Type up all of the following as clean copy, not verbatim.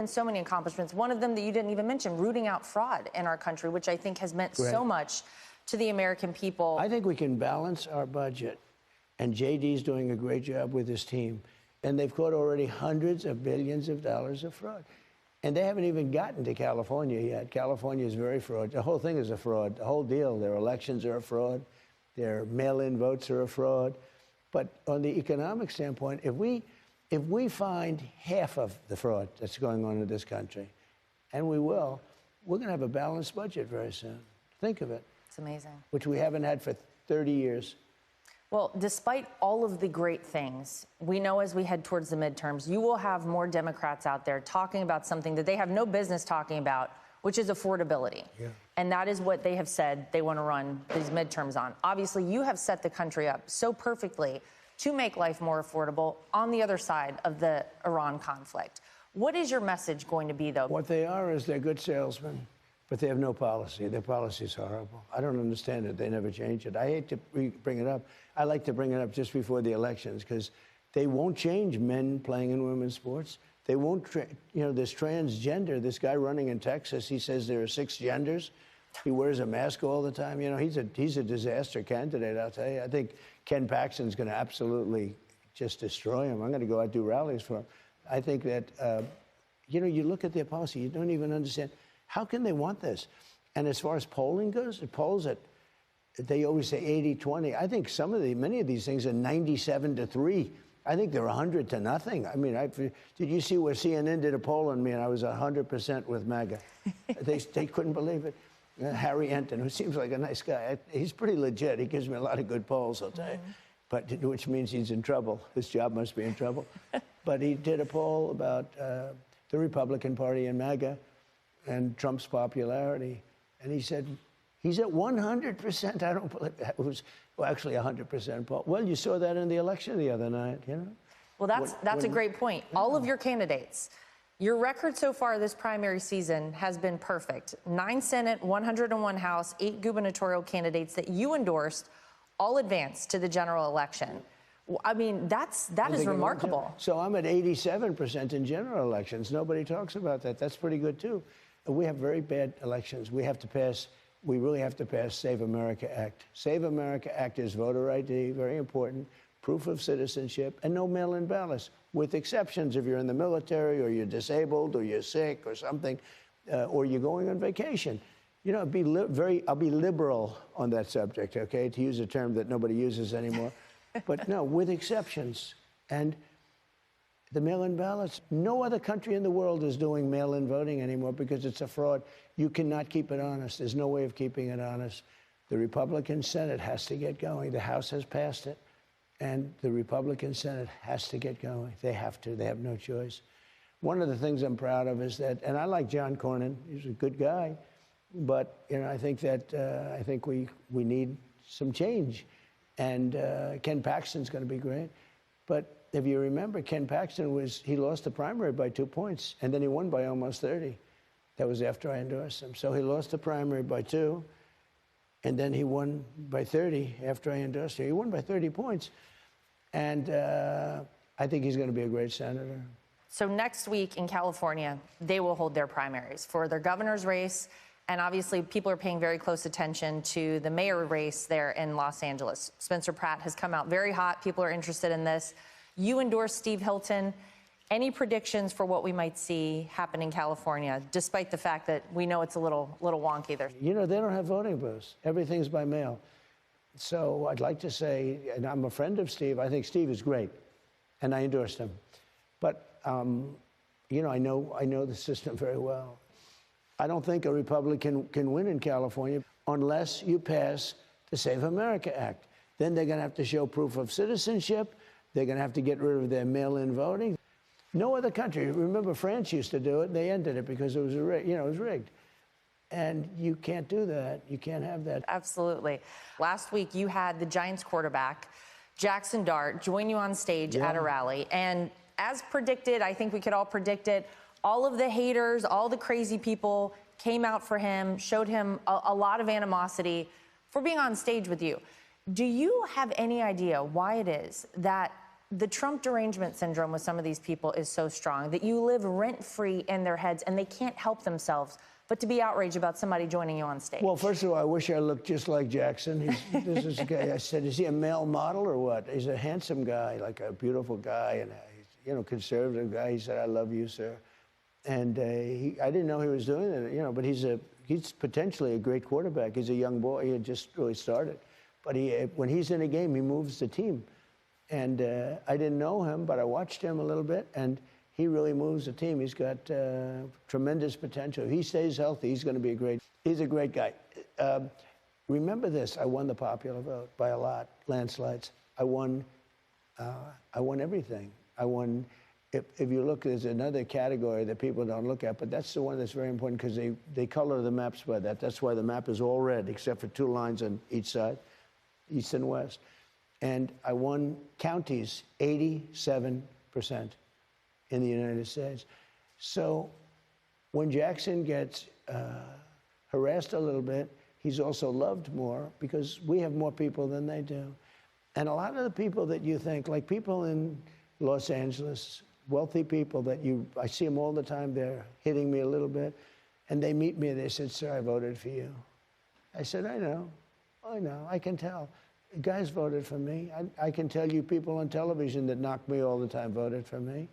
And so many accomplishments. One of them that you didn't even mention, rooting out fraud in our country, which I think has meant so much to the American people. I think we can balance our budget, and JD's doing a great job with his team. And they've caught already hundreds of billions of dollars of fraud. And they haven't even gotten to California yet. California is very fraud. The whole thing is a fraud. The whole deal. Their elections are a fraud. Their mail-in votes are a fraud. But on the economic standpoint, if we find half of the fraud that's going on in this country, and we will, we're going to have a balanced budget very soon. Think of it. It's amazing. Which we haven't had for 30 years. Well, despite all of the great things, we know as we head towards the midterms, you will have more Democrats out there talking about something that they have no business talking about, which is affordability. Yeah. And that is what they have said they want to run these midterms on. Obviously, you have set the country up so perfectly to make life more affordable on the other side of the Iran conflict. What is your message going to be, though? What they are is they're good salesmen, but they have no policy. Their policy is horrible. I don't understand it. They never change it. I hate to bring it up. I like to bring it up just before the elections because they won't change men playing in women's sports. They won't, this transgender, this guy running in Texas, he says there are 6 genders. He wears a mask all the time. He's a disaster candidate, I'll tell you. I think Ken Paxton's going to absolutely just destroy him. I'm going to go out and do rallies for him. I think that, you look at their policy, you don't even understand. How can they want this? And as far as polling goes, it polls at, they always say 80-20. I think many of these things are 97-3. I think they're 100-0. I mean, did you see where CNN did a poll on me and I was 100% with MAGA? They couldn't believe it. Harry Enton, who seems like a nice guy, he's pretty legit. He gives me a lot of good polls, I'll tell you, but which means he's in trouble. His job must be in trouble. But he did a poll about the Republican Party and MAGA and Trump's popularity, and he said he's at 100%. I don't believe that. It was actually 100% poll. Well, you saw that in the election the other night, Well, that's a great point. All of your candidates. Your record so far this primary season has been perfect. 9 Senate, 101 House, 8 gubernatorial candidates that you endorsed all advanced to the general election. I mean, that is remarkable. So I'm at 87% in general elections. Nobody talks about that. That's pretty good, too. We have very bad elections. We really have to pass Save America Act. Save America Act is voter ID, very important, proof of citizenship, and no mail-in ballots, with exceptions if you're in the military or you're disabled or you're sick or something, or you're going on vacation. I'll be liberal on that subject, okay, to use a term that nobody uses anymore. But no, with exceptions. And the mail-in ballots, no other country in the world is doing mail-in voting anymore because it's a fraud. You cannot keep it honest. There's no way of keeping it honest. The Republican Senate has to get going. The House has passed it. And the Republican Senate has to get going. They have to. They have no choice. One of the things I'm proud of is that, and I like John Cornyn. He's a good guy. But, I think that we need some change. And Ken Paxton's going to be great. But if you remember, Ken Paxton he lost the primary by 2 points. And then he won by almost 30. That was after I endorsed him. So he lost the primary by 2. And then he won by 30 after I endorsed him. He won by 30 points. And I think he's going to be a great senator. So next week in California, they will hold their primaries for their governor's race. And obviously, people are paying very close attention to the mayor race there in Los Angeles. Spencer Pratt has come out very hot. People are interested in this. You endorse Steve Hilton. Any predictions for what we might see happen in California, despite the fact that we know it's a little wonky there? They don't have voting booths. Everything's by mail. So I'd like to say, and I'm a friend of Steve. I think Steve is great, and I endorsed him. But, I know the system very well. I don't think a Republican can win in California unless you pass the Save America Act. Then they're going to have to show proof of citizenship. They're going to have to get rid of their mail-in voting. No other country. Remember, France used to do it. They ended it because it was rigged. And you can't do that. You can't have that. Absolutely. Last week, you had the Giants quarterback, Jackson Dart, join you on stage at a rally. And as predicted, I think we could all predict it, all of the haters, all the crazy people came out for him, showed him a lot of animosity for being on stage with you. Do you have any idea why it is that the Trump derangement syndrome with some of these people is so strong that you live rent-free in their heads and they can't help themselves but to be outraged about somebody joining you on stage. Well, first of all, I wish I looked just like Jackson. This is a guy, I said, is he a male model or what? He's a handsome guy, like a beautiful guy, and a, conservative guy. He said, I love you, sir. And I didn't know he was doing it, but he's potentially a great quarterback. He's a young boy. He had just really started. But when he's in a game, he moves the team. And I didn't know him, but I watched him a little bit, and he really moves the team. He's got tremendous potential. If he stays healthy, he's going to be he's a great guy. Remember this, I won the popular vote by a lot, landslides. I won everything. I won, if you look, there's another category that people don't look at, but that's the one that's very important because they color the maps by that. That's why the map is all red, except for 2 lines on each side, east and west. And I won counties 87% in the United States. So when Jackson gets harassed a little bit, he's also loved more because we have more people than they do. And a lot of the people that you think, like people in Los Angeles, wealthy people that I see them all the time, they're hitting me a little bit, and they meet me and they said, sir, I voted for you. I said, I know, I can tell. Guys voted for me. I can tell you people on television that knock me all the time voted for me.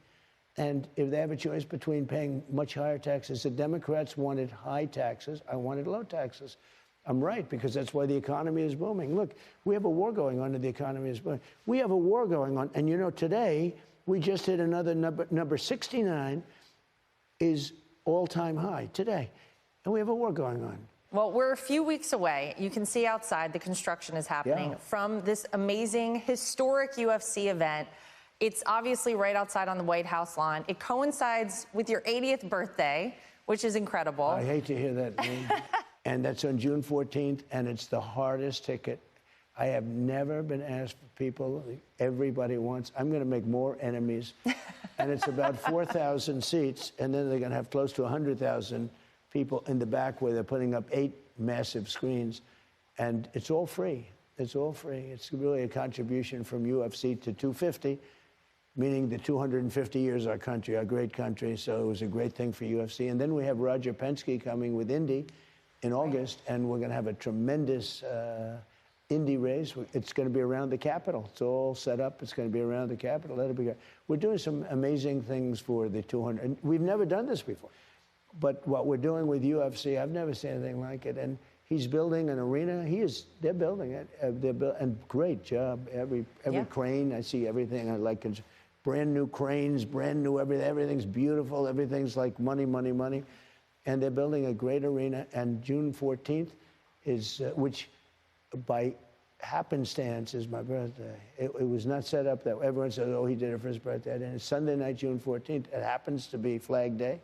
And if they have a choice between paying much higher taxes, the Democrats wanted high taxes. I wanted low taxes. I'm right, because that's why the economy is booming. Look, we have a war going on and the economy is booming. We have a war going on. And today, we just hit another number 69 is all-time high today. And we have a war going on. Well, we're a few weeks away. You can see outside the construction is happening from this amazing, historic UFC event. It's obviously right outside on the White House lawn. It coincides with your 80th birthday, which is incredible. I hate to hear that name. And that's on June 14th, and it's the hardest ticket. I have never been asked for people. Everybody wants. I'm going to make more enemies. And it's about 4,000 seats, and then they're going to have close to 100,000 people in the back where they're putting up 8 massive screens. And it's all free. It's all free. It's really a contribution from UFC to 250, meaning the 250 years of our country, our great country. So it was a great thing for UFC. And then we have Roger Penske coming with Indy in August, and we're going to have a tremendous Indy race. It's going to be around the Capitol. It's all set up. It's going to be around the Capitol. That'll be great. We're doing some amazing things for the 200. And we've never done this before. But what we're doing with UFC, I've never seen anything like it. And he's building an arena. They're building it. And great job. Every crane, I see everything. I like brand new cranes, brand new everything. Everything's beautiful. Everything's like money, money, money. And they're building a great arena. And June 14th is, which by happenstance is my birthday. It was not set up that way. Everyone says, oh, he did it for his birthday. And it's Sunday night, June 14th. It happens to be Flag Day.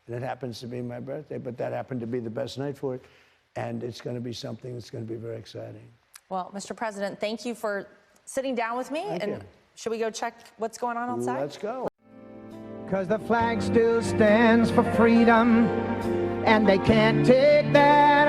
And it happens to be my birthday. But that happened to be the best night for it. And it's going to be something that's going to be very exciting. Well, Mr. President, thank you for sitting down with me. Thank you. Should we go check what's going on outside? Let's go. 'Cause the flag still stands for freedom, and they can't take that